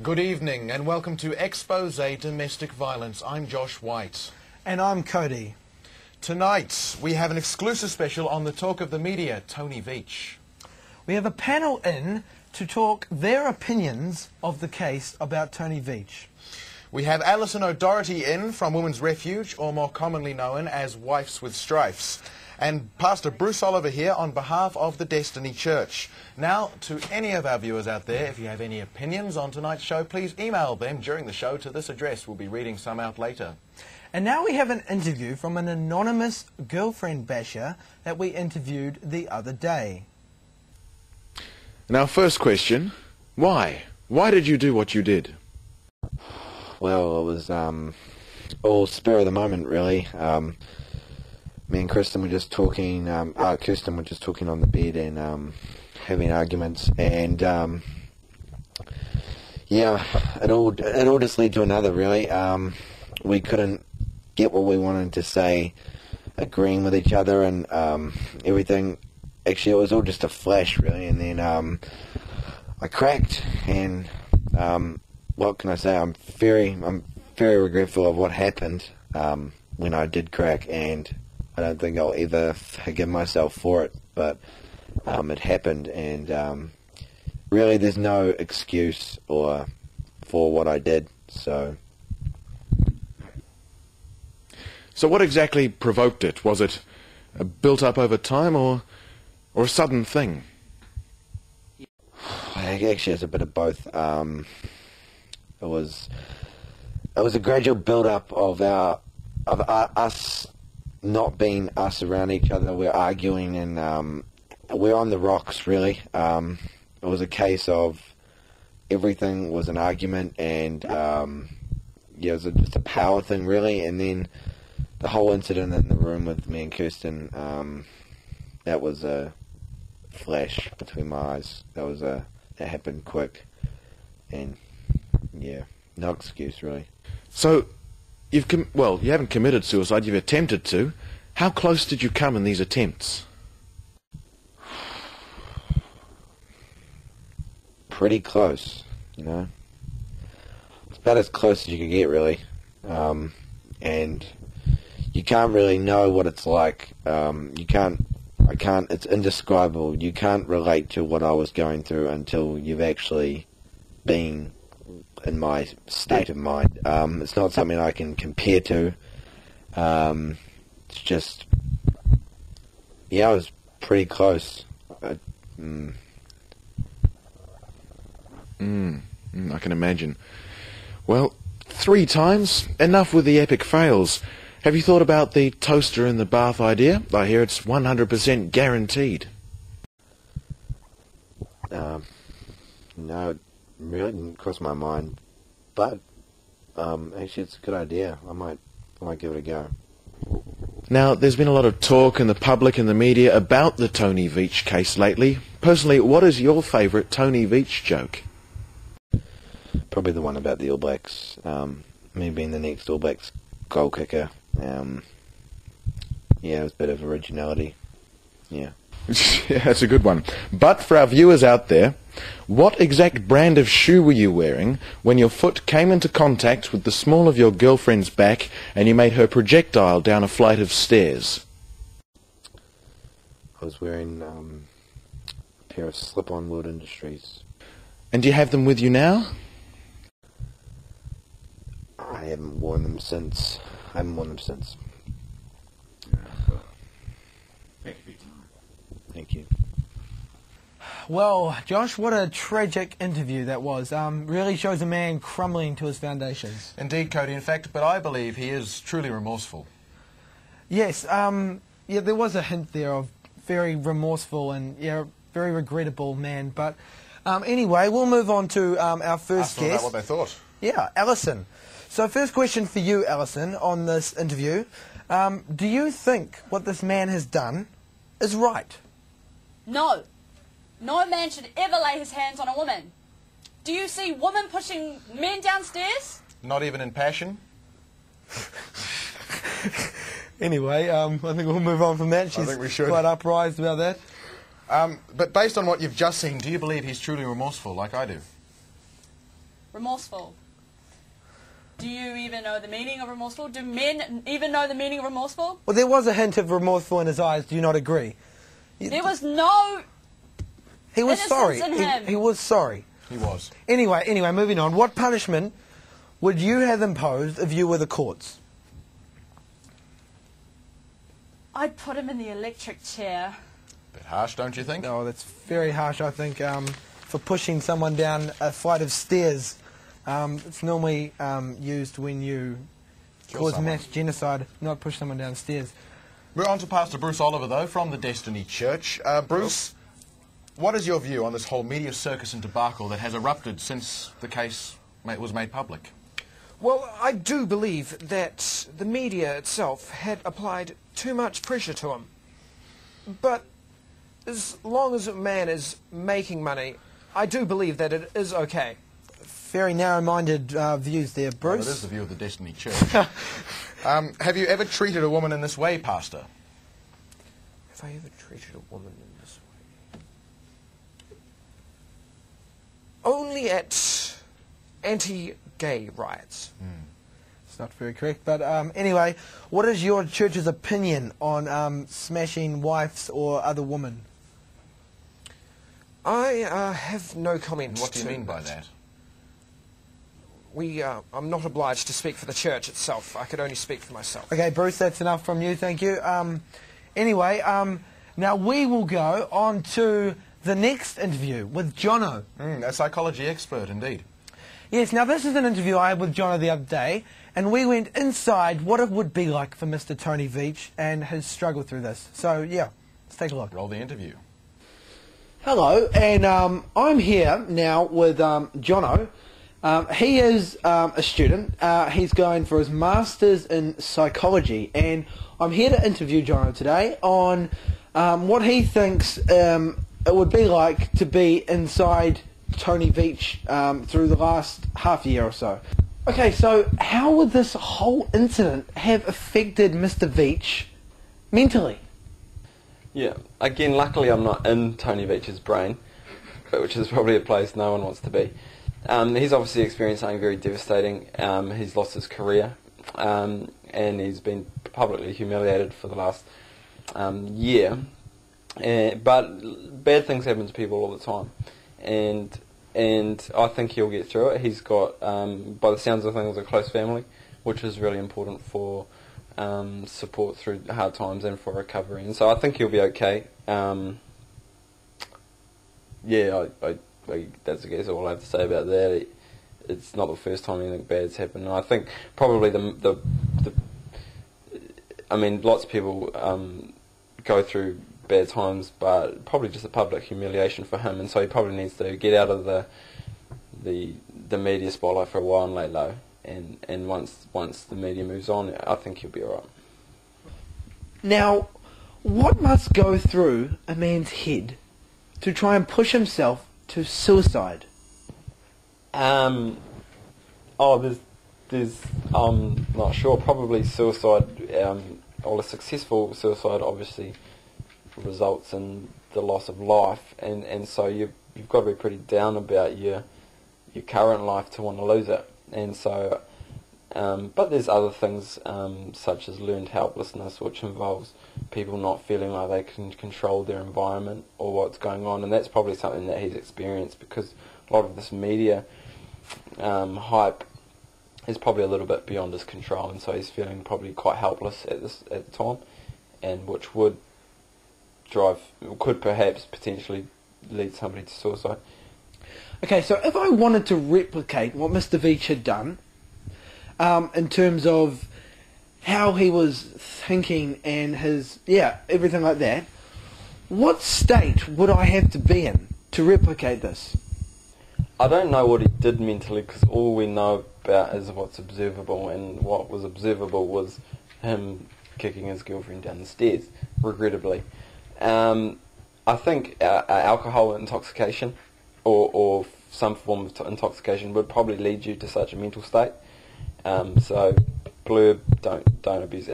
Good evening and welcome to Expose Domestic Violence. I'm Josh White. And I'm Cody. Tonight we have an exclusive special on the talk of the media, Tony Veitch. We have a panel in to talk their opinions of the case about Tony Veitch. We have Alison O'Doherty in from Women's Refuge, or more commonly known as Wives with Strifes. And Pastor Bruce Oliver here on behalf of the Destiny Church. Now, to any of our viewers out there, if you have any opinions on tonight's show, please email them during the show to this address. We'll be reading some out later. And now we have an interview from an anonymous girlfriend basher that we interviewed the other day. Now, first question, why? Why did you do what you did? Well, it was all spur of the moment, really. Me and Kristen were just talking. Kirsten were just talking on the bed and having arguments, and yeah, it all just led to another. Really, we couldn't get what we wanted to say, agreeing with each other, and everything. Actually, it was all just a flash, really, and then I cracked, and what can I say? I'm very regretful of what happened when I did crack, and I don't think I'll ever forgive myself for it, but it happened, and really there's no excuse for what I did. So what exactly provoked it? Was it built up over time or a sudden thing? Actually, it's a bit of both. It was a gradual build-up of us not being us around each other. We're arguing, and we're on the rocks, really. It was a case of everything was an argument, and yeah, it was just a power thing, really. And then the whole incident in the room with me and Kirsten, that was a flash between my eyes. That happened quick, and yeah, no excuse, really. So, you haven't committed suicide, you've attempted to. How close did you come in these attempts? Pretty close, you know. It's about as close as you can get, really. And you can't really know what it's like. It's indescribable. You can't relate to what I was going through until you've actually been in my state of mind. It's not something I can compare to. It's just, yeah, I was pretty close. I can imagine. Well, 3 times, enough with the epic fails. Have you thought about the toaster in the bath idea? I hear it's 100% guaranteed. No, it really didn't cross my mind, but actually it's a good idea. I might give it a go. Now, there's been a lot of talk in the public and the media about the Tony Veitch case lately. Personally, what is your favourite Tony Veitch joke? Probably the one about the All Blacks, me being the next All Blacks goal kicker. Yeah, it was a bit of originality. Yeah. Yeah, that's a good one. But for our viewers out there, what exact brand of shoe were you wearing when your foot came into contact with the small of your girlfriend's back and you made her projectile down a flight of stairs? I was wearing a pair of slip-on World Industries. And do you have them with you now? I haven't worn them since. Thank you. Well, Josh, what a tragic interview that was. Really shows a man crumbling to his foundations. Indeed, Cody. In fact, but I believe he is truly remorseful. Yes, yeah, there was a hint there of very remorseful and very regrettable man. But anyway, we'll move on to our first guest. About what they thought. Yeah, Alison. So first question for you, Alison, on this interview. Do you think what this man has done is right? No. No man should ever lay his hands on a woman. Do you see women pushing men downstairs? Not even in passion? Anyway, I think we'll move on from that. I think we should. Quite uprised about that. But based on what you've just seen, do you believe he's truly remorseful, like I do? remorseful. Do you even know the meaning of remorseful? Do men even know the meaning of remorseful? Well, there was a hint of remorseful in his eyes. Do you not agree? There was no He was innocence sorry. in him. He was sorry. He was. Anyway, moving on. What punishment would you have imposed if you were the courts? I'd put him in the electric chair. Bit harsh, don't you think? No, that's very harsh, I think, for pushing someone down a flight of stairs. It's normally used when you cause someone. mass genocide, not push someone downstairs. We're on to Pastor Bruce Oliver, though, from the Destiny Church. Bruce, what is your view on this whole media circus and debacle that has erupted since the case was made public? Well, I do believe that the media itself had applied too much pressure to him. But as long as a man is making money, I do believe that it is okay. Very narrow-minded views there, Bruce. Well, it is the view of the Destiny Church. Have you ever treated a woman in this way, Pastor? Have I ever treated a woman in this way? Only at anti-gay riots. It's not very correct, but anyway, what is your church's opinion on smashing wives or other women? I have no comment. What do you mean by that? I'm not obliged to speak for the church itself. I could only speak for myself. Okay, Bruce, that's enough from you, thank you. Anyway, now we will go on to the next interview with Jono. A psychology expert, indeed. Yes, now this is an interview I had with Jono the other day, and we went inside what it would be like for Mr. Tony Veitch and his struggle through this. So, yeah, let's take a look. Roll the interview. Hello, and I'm here now with Jono. He is a student. He's going for his Masters in Psychology, and I'm here to interview Jono today on what he thinks it would be like to be inside Tony Veitch through the last half year or so. Okay, so how would this whole incident have affected Mr. Veitch mentally? Yeah, again, luckily I'm not in Tony Veitch's brain, which is probably a place no one wants to be. He's obviously experienced something very devastating. He's lost his career, and he's been publicly humiliated for the last year. But bad things happen to people all the time, and I think he'll get through it. He's got, by the sounds of things, a close family, which is really important for support through hard times and for recovery. And so I think he'll be okay. Yeah, that's I guess all I have to say about that. It's not the first time anything bad's happened. And I think probably I mean, lots of people go through bad times, but probably just a public humiliation for him, and so he probably needs to get out of the media spotlight for a while and lay low. And once the media moves on, I think he'll be alright. Now, what must go through a man's head to try and push himself to suicide? There's I'm not sure. Probably suicide, or a successful suicide, obviously results in the loss of life, and so you've got to be pretty down about your current life to want to lose it. And so, but there's other things such as learned helplessness, which involves people not feeling like they can control their environment or what's going on, and that's probably something that he's experienced because a lot of this media hype is probably a little bit beyond his control, and so he's feeling probably quite helpless at the time, and which could perhaps potentially lead somebody to suicide. Okay, so if I wanted to replicate what Mr. Veitch had done, in terms of how he was thinking and everything like that, what state would I have to be in to replicate this? I don't know what he did mentally because all we know about is what's observable, and what was observable was him kicking his girlfriend down the stairs, regrettably. I think alcohol intoxication or some form of intoxication would probably lead you to such a mental state. So, Blair, don't abuse